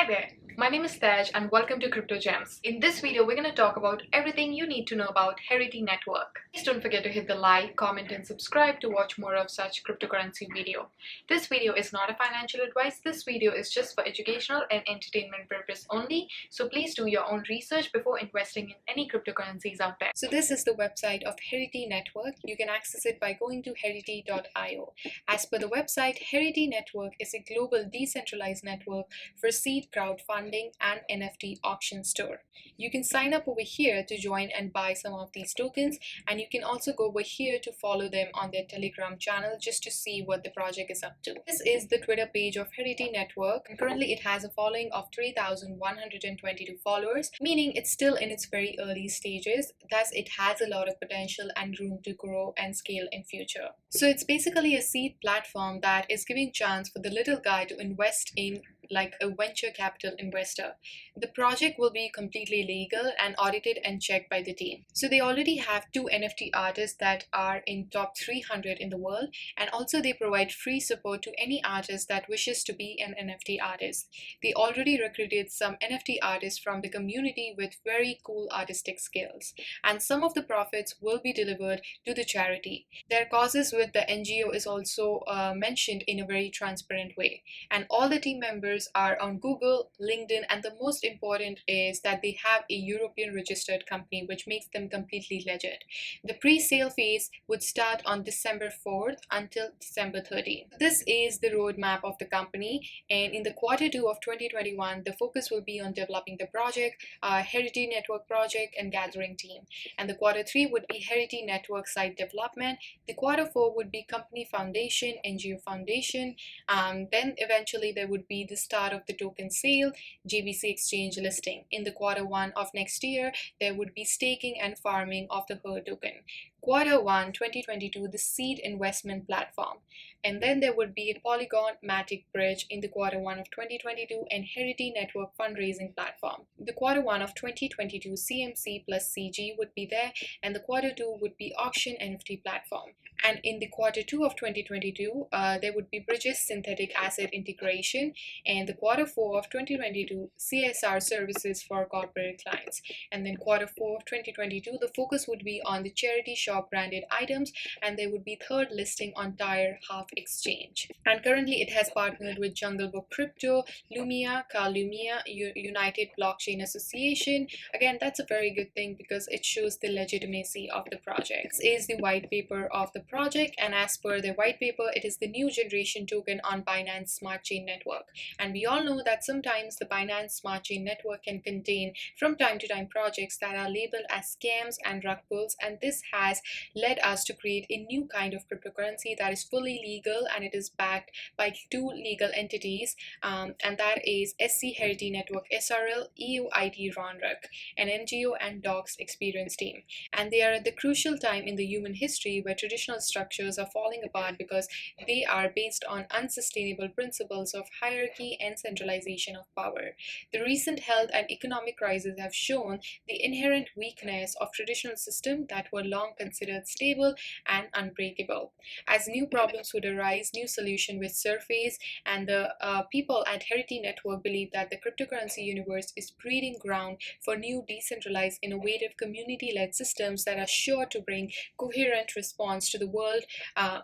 there, my name is Tej and welcome to Crypto Gems. In this video, we're going to talk about everything you need to know about Herity Network. Please don't forget to hit the like, comment and subscribe to watch more of such cryptocurrency video. This video is not a financial advice. This video is just for educational and entertainment purpose only. So please do your own research before investing in any cryptocurrencies out there. So this is the website of Herity Network. You can access it by going to herity.io. As per the website, Herity Network is a global decentralized network for seed crowdfunding and NFT auction store. You can sign up over here to join and buy some of these tokens, and you can also go over here to follow them on their Telegram channel just to see what the project is up to. This is the Twitter page of Herity Network, and currently it has a following of 3,122 followers, meaning it's still in its very early stages. Thus it has a lot of potential and room to grow and scale in future. So it's basically a seed platform that is giving chance for the little guy to invest in like a venture capital investor. The project will be completely legal and audited and checked by the team. So they already have 2 NFT artists that are in top 300 in the world, and also they provide free support to any artist that wishes to be an NFT artist. They already recruited some NFT artists from the community with very cool artistic skills, and some of the profits will be delivered to the charity. Their causes with the NGO is also mentioned in a very transparent way, and all the team members are on Google, LinkedIn, and the most important is that they have a European registered company, which makes them completely legit. The pre-sale phase would start on December 4th until December 13th. This is the roadmap of the company, and in the quarter 2 of 2021, the focus will be on developing the project, Herity Network project and gathering team. And the quarter 3 would be Herity Network site development. The quarter 4 would be company foundation, NGO foundation. Then eventually there would be the start of the token sale, JBC exchange listing. In the quarter 1 of next year, there would be staking and farming of the HER token. Quarter 1 2022, the seed investment platform. And then there would be a Polygon Matic bridge in the quarter 1 of 2022 and Herity Network fundraising platform. The quarter 1 of 2022, CMC plus CG would be there, and the quarter 2 would be auction NFT platform. And in the quarter 2 of 2022, there would be Bridges synthetic asset integration, and the quarter 4 of 2022, CSR services for corporate clients. And then quarter 4 of 2022, the focus would be on the charity shop branded items, and there would be third listing on Tire Half Exchange. And currently it has partnered with Jungle Book Crypto, Lumia, Lumia, United Blockchain Association. Again, that's a very good thing because it shows the legitimacy of the project. This is the white paper of the project, and as per the white paper, it is the new generation token on BINANCE Smart Chain network. And we all know that sometimes the BINANCE Smart Chain network can contain from time to time projects that are labeled as scams and rug pulls, and this has led us to create a new kind of cryptocurrency that is fully legal, and it is backed by 2 legal entities, and that is SC Herity Network SRL, EUIT Ronruk, an NGO and Docs experience team. And they are at the crucial time in the human history where traditional structures are falling apart because they are based on unsustainable principles of hierarchy and centralization of power. The recent health and economic crises have shown the inherent weakness of traditional systems that were long considered stable and unbreakable. As new problems would arise, new solutions would surface, and the people at Herity Network believe that the cryptocurrency universe is breeding ground for new decentralized, innovative, community-led systems that are sure to bring coherent response to the world's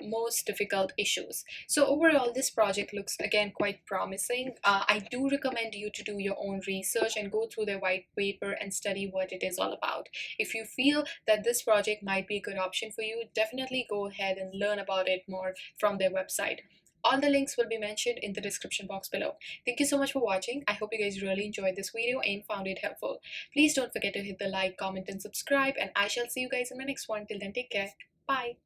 most difficult issues. So overall, this project looks again quite promising. I do recommend you to do your own research and go through their white paper and study what it is all about. If you feel that this project might be a good option for you, definitely go ahead and learn about it more from their website. All the links will be mentioned in the description box below. Thank you so much for watching. I hope you guys really enjoyed this video and found it helpful. Please don't forget to hit the like, comment and subscribe, and I shall see you guys in my next one. Till then, take care. Bye.